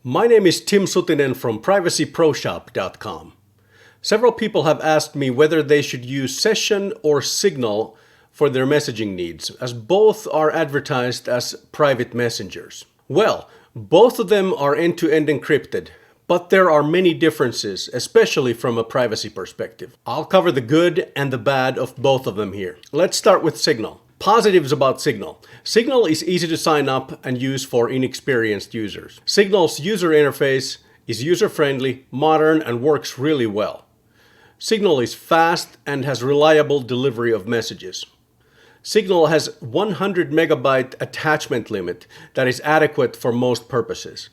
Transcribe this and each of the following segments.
My name is Tim Sutinen from PrivacyProShop.com. Several people have asked me whether they should use Session or Signal for their messaging needs, as both are advertised as private messengers. Well, both of them are end-to-end encrypted, but there are many differences, especially from a privacy perspective. I'll cover the good and the bad of both of them here. Let's start with Signal. Positives about Signal. Signal is easy to sign up and use for inexperienced users. Signal's user interface is user-friendly, modern, and works really well. Signal is fast and has reliable delivery of messages. Signal has 100 megabyte attachment limit that is adequate for most purposes.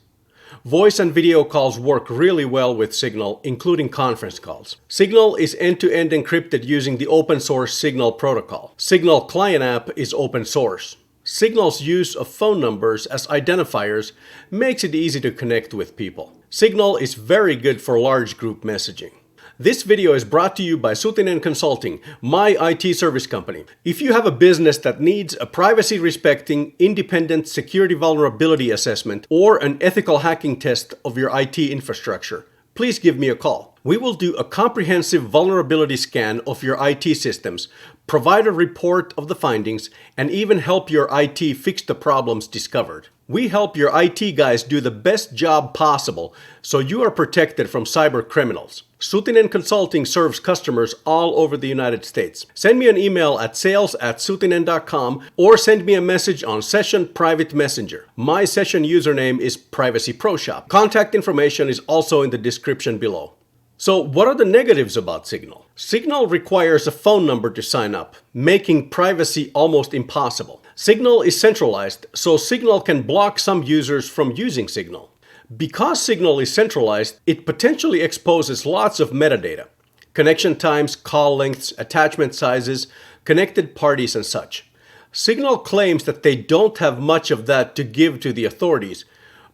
Voice and video calls work really well with Signal, including conference calls. Signal is end-to-end encrypted using the open source Signal protocol. Signal client app is open source. Signal's use of phone numbers as identifiers makes it easy to connect with people. Signal is very good for large group messaging. This video is brought to you by Sutinen Consulting, my IT service company. If you have a business that needs a privacy-respecting, independent security vulnerability assessment or an ethical hacking test of your IT infrastructure, please give me a call. We will do a comprehensive vulnerability scan of your IT systems, provide a report of the findings, and even help your IT fix the problems discovered. We help your IT guys do the best job possible so you are protected from cyber criminals. Sutinen Consulting serves customers all over the United States. Send me an email at sales@sutinen.com or send me a message on Session Private Messenger. My Session username is PrivacyProShop. Contact information is also in the description below. So what are the negatives about Signal? Signal requires a phone number to sign up, making privacy almost impossible. Signal is centralized, so Signal can block some users from using Signal. Because Signal is centralized, it potentially exposes lots of metadata. Connection times, call lengths, attachment sizes, connected parties, and such. Signal claims that they don't have much of that to give to the authorities,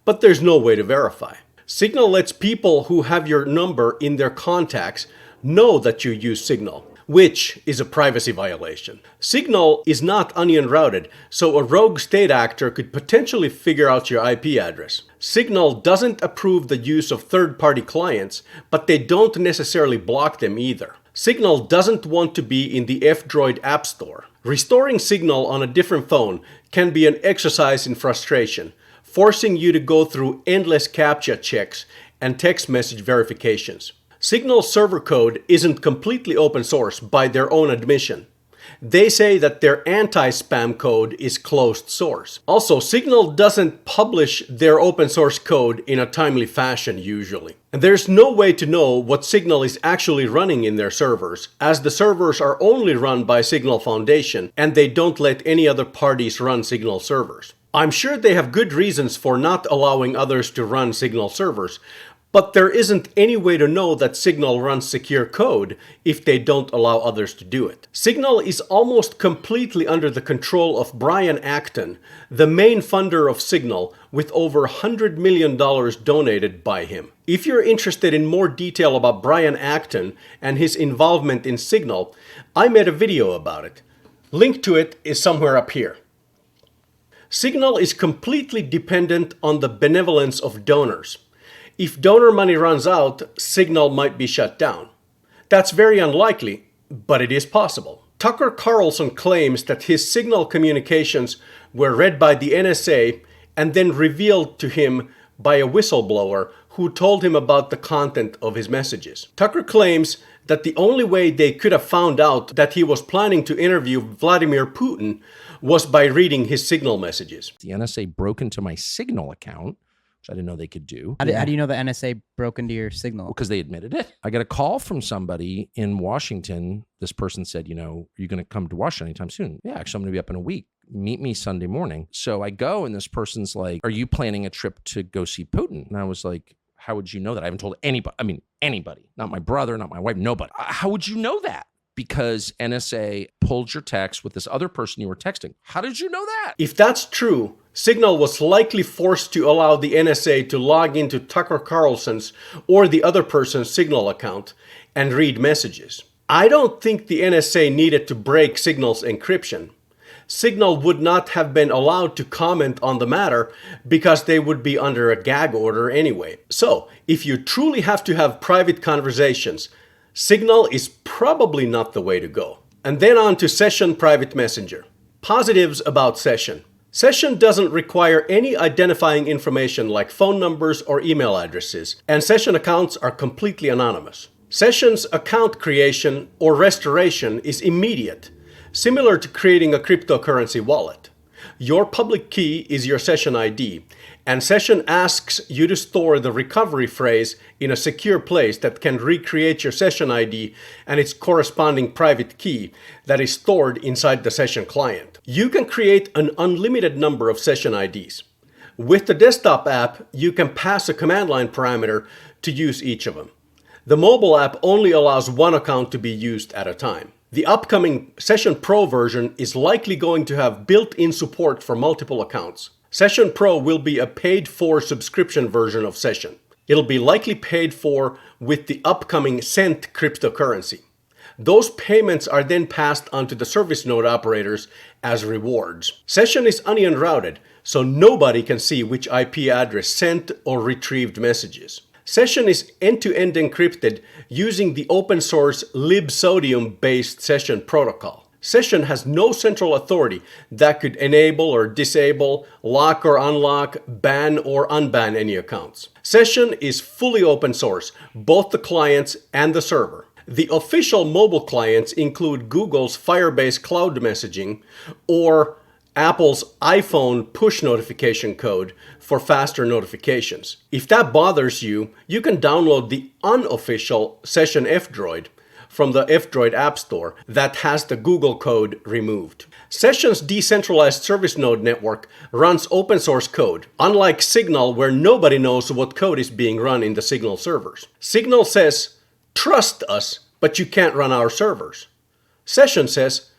but there's no way to verify. Signal lets people who have your number in their contacts know that you use Signal, which is a privacy violation. Signal is not onion routed, so a rogue state actor could potentially figure out your IP address. Signal doesn't approve the use of third-party clients, but they don't necessarily block them either. Signal doesn't want to be in the F-Droid App Store. Restoring Signal on a different phone can be an exercise in frustration, forcing you to go through endless CAPTCHA checks and text message verifications. Signal's server code isn't completely open source by their own admission. They say that their anti-spam code is closed source. Also, Signal doesn't publish their open source code in a timely fashion usually. And there's no way to know what Signal is actually running in their servers, as the servers are only run by Signal Foundation and they don't let any other parties run Signal servers. I'm sure they have good reasons for not allowing others to run Signal servers, but there isn't any way to know that Signal runs secure code if they don't allow others to do it. Signal is almost completely under the control of Brian Acton, the main funder of Signal, with over $100 million donated by him. If you're interested in more detail about Brian Acton and his involvement in Signal, I made a video about it. Link to it is somewhere up here. Signal is completely dependent on the benevolence of donors. If donor money runs out, Signal might be shut down. That's very unlikely, but it is possible. Tucker Carlson claims that his Signal communications were read by the NSA and then revealed to him by a whistleblower who told him about the content of his messages. Tucker claims that the only way they could have found out that he was planning to interview Vladimir Putin was by reading his Signal messages. The NSA broke into my Signal account, which I didn't know they could do. How do you know the NSA broke into your Signal? Because they admitted it. I got a call from somebody in Washington. This person said, are you going to come to Washington anytime soon? Yeah, actually, I'm going to be up in a week. Meet me Sunday morning. So I go, and this person's like, are you planning a trip to go see Putin? And I was like, how would you know that? I haven't told anybody. I mean, anybody. Not my brother, not my wife, nobody. How would you know that? Because NSA pulled your text with this other person you were texting. How did you know that? If that's true, Signal was likely forced to allow the NSA to log into Tucker Carlson's or the other person's Signal account and read messages. I don't think the NSA needed to break Signal's encryption. Signal would not have been allowed to comment on the matter because they would be under a gag order anyway. So, if you truly have to have private conversations, Signal is probably not the way to go. And then on to Session Private Messenger. Positives about Session. Session doesn't require any identifying information like phone numbers or email addresses, and Session accounts are completely anonymous. Session's account creation or restoration is immediate, similar to creating a cryptocurrency wallet. Your public key is your Session ID, and Session asks you to store the recovery phrase in a secure place that can recreate your Session ID and its corresponding private key that is stored inside the Session client. You can create an unlimited number of Session IDs. With the desktop app, you can pass a command line parameter to use each of them. The mobile app only allows one account to be used at a time. The upcoming Session Pro version is likely going to have built-in support for multiple accounts. Session Pro will be a paid-for subscription version of Session. It'll be likely paid for with the upcoming Cent cryptocurrency. Those payments are then passed on to the service node operators as rewards. Session is onion routed, so nobody can see which IP address sent or retrieved messages. Session is end-to-end encrypted using the open source libsodium-based Session protocol. Session has no central authority that could enable or disable, lock or unlock, ban or unban any accounts. Session is fully open source, both the clients and the server. The official mobile clients include Google's Firebase Cloud Messaging or Apple's iPhone push notification code for faster notifications. If that bothers you, you can download the unofficial Session F-Droid from the F-Droid App Store that has the Google code removed. Session's decentralized service node network runs open source code, unlike Signal where nobody knows what code is being run in the Signal servers. Signal says, trust us, but you can't run our servers. Session says,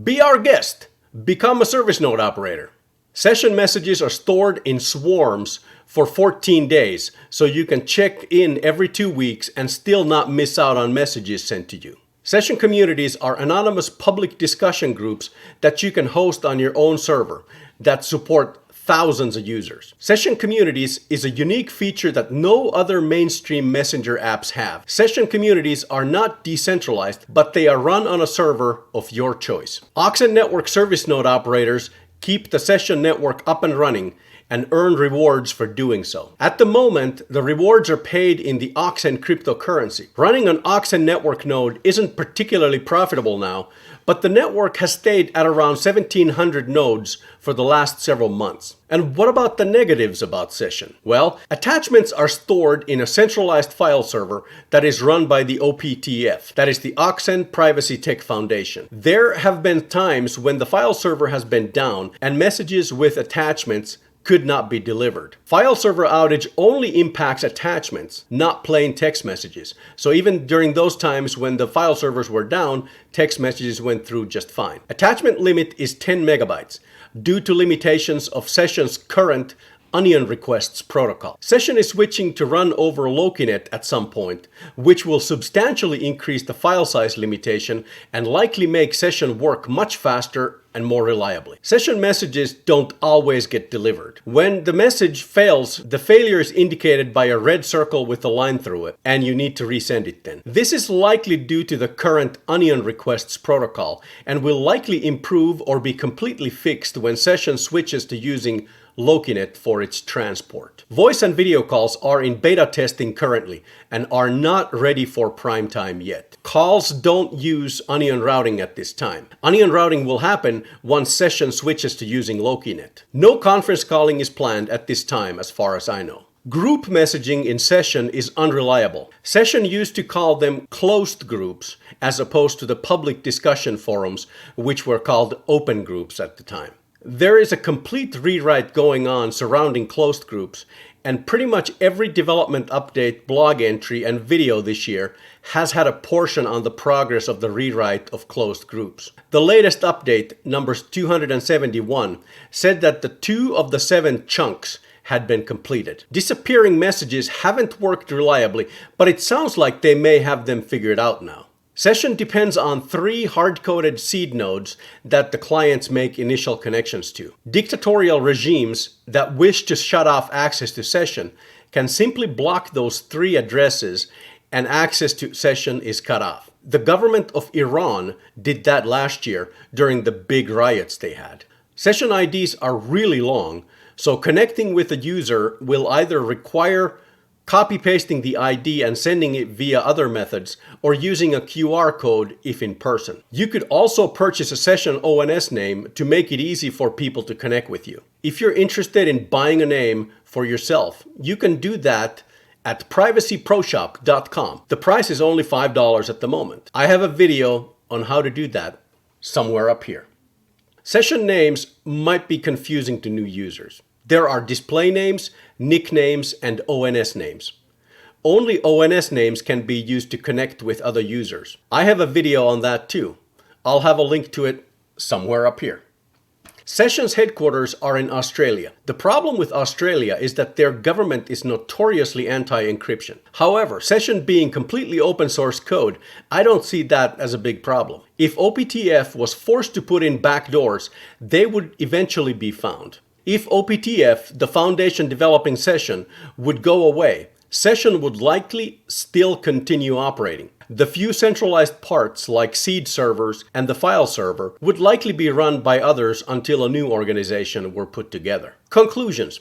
be our guest, become a service node operator. Session messages are stored in swarms for 14 days, so you can check in every 2 weeks and still not miss out on messages sent to you. Session communities are anonymous public discussion groups that you can host on your own server that support thousands of users. Session communities is a unique feature that no other mainstream messenger apps have. Session communities are not decentralized, but they are run on a server of your choice. Oxen Network service node operators keep the Session network up and running and earn rewards for doing so. At the moment, the rewards are paid in the Oxen cryptocurrency. Running an Oxen network node isn't particularly profitable now, but the network has stayed at around 1,700 nodes for the last several months. And what about the negatives about Session? Well, attachments are stored in a centralized file server that is run by the OPTF, that is the Oxen Privacy Tech Foundation. There have been times when the file server has been down and messages with attachments could not be delivered. File server outage only impacts attachments, not plain text messages. So even during those times when the file servers were down, text messages went through just fine. Attachment limit is 10 megabytes due to limitations of Session's current Onion requests protocol. Session is switching to run over Lokinet at some point, which will substantially increase the file size limitation and likely make Session work much faster and more reliably. Session messages don't always get delivered. When the message fails, the failure is indicated by a red circle with a line through it, and you need to resend it then. This is likely due to the current Onion requests protocol, and will likely improve or be completely fixed when Session switches to using Lokinet for its transport. Voice and video calls are in beta testing currently and are not ready for prime time yet. Calls don't use Onion routing at this time. Onion routing will happen once Session switches to using Lokinet. No conference calling is planned at this time as far as I know. Group messaging in Session is unreliable. Session used to call them closed groups as opposed to the public discussion forums, which were called open groups at the time. There is a complete rewrite going on surrounding closed groups, and pretty much every development update, blog entry, and video this year has had a portion on the progress of the rewrite of closed groups. The latest update, numbers 271, said that the 2 of the 7 chunks had been completed. Disappearing messages haven't worked reliably, but it sounds like they may have them figured out now. Session depends on 3 hard-coded seed nodes that the clients make initial connections to. Dictatorial regimes that wish to shut off access to Session can simply block those 3 addresses and access to Session is cut off. The government of Iran did that last year during the big riots they had. Session IDs are really long, so connecting with a user will either require copy-pasting the ID and sending it via other methods, or using a QR code if in person. You could also purchase a Session ONS name to make it easy for people to connect with you. If you're interested in buying a name for yourself, you can do that at privacyproshop.com. The price is only $5 at the moment. I have a video on how to do that somewhere up here. Session names might be confusing to new users. There are display names, nicknames, and ONS names. Only ONS names can be used to connect with other users. I have a video on that too. I'll have a link to it somewhere up here. Session's headquarters are in Australia. The problem with Australia is that their government is notoriously anti-encryption. However, Session being completely open source code, I don't see that as a big problem. If OPTF was forced to put in backdoors, they would eventually be found. If OPTF, the foundation developing Session, would go away, Session would likely still continue operating. The few centralized parts like seed servers and the file server would likely be run by others until a new organization were put together. Conclusions.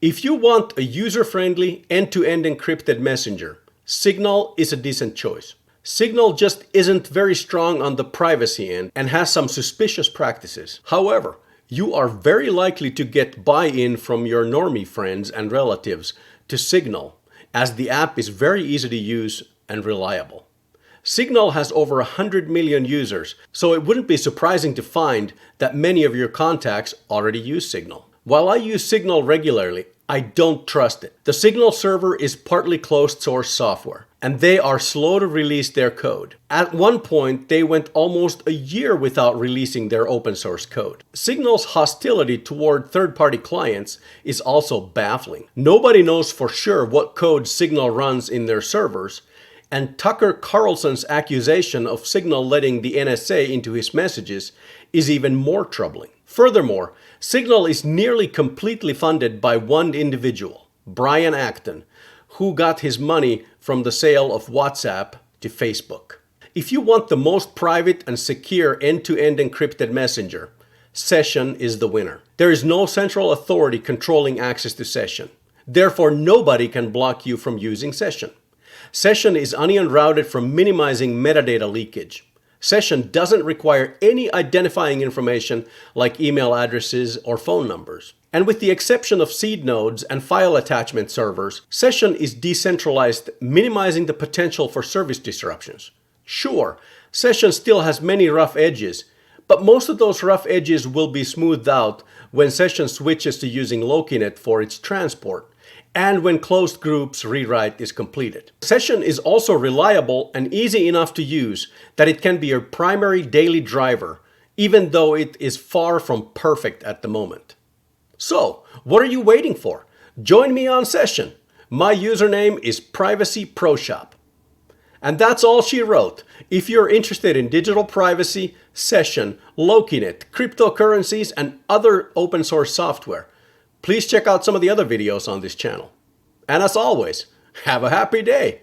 If you want a user-friendly, end-to-end encrypted messenger, Signal is a decent choice. Signal just isn't very strong on the privacy end and has some suspicious practices. However, you are very likely to get buy-in from your normie friends and relatives to Signal, as the app is very easy to use and reliable. Signal has over 100 million users, so it wouldn't be surprising to find that many of your contacts already use Signal. While I use Signal regularly, I don't trust it. The Signal server is partly closed source software, and they are slow to release their code. At one point, they went almost a year without releasing their open source code. Signal's hostility toward third-party clients is also baffling. Nobody knows for sure what code Signal runs in their servers, and Tucker Carlson's accusation of Signal letting the NSA into his messages is even more troubling. Furthermore, Signal is nearly completely funded by one individual, Brian Acton, who got his money from the sale of WhatsApp to Facebook. If you want the most private and secure end-to-end encrypted messenger, Session is the winner. There is no central authority controlling access to Session. Therefore, nobody can block you from using Session. Session is onion routed for minimizing metadata leakage. Session doesn't require any identifying information like email addresses or phone numbers. And with the exception of seed nodes and file attachment servers, Session is decentralized, minimizing the potential for service disruptions. Sure, Session still has many rough edges, but most of those rough edges will be smoothed out when Session switches to using Lokinet for its transport, and when closed groups rewrite is completed. Session is also reliable and easy enough to use that it can be your primary daily driver, even though it is far from perfect at the moment. So, what are you waiting for? Join me on Session. My username is privacyproshop. And that's all she wrote. If you're interested in digital privacy, Session, Lokinet, cryptocurrencies, and other open source software, please check out some of the other videos on this channel. And as always, have a happy day!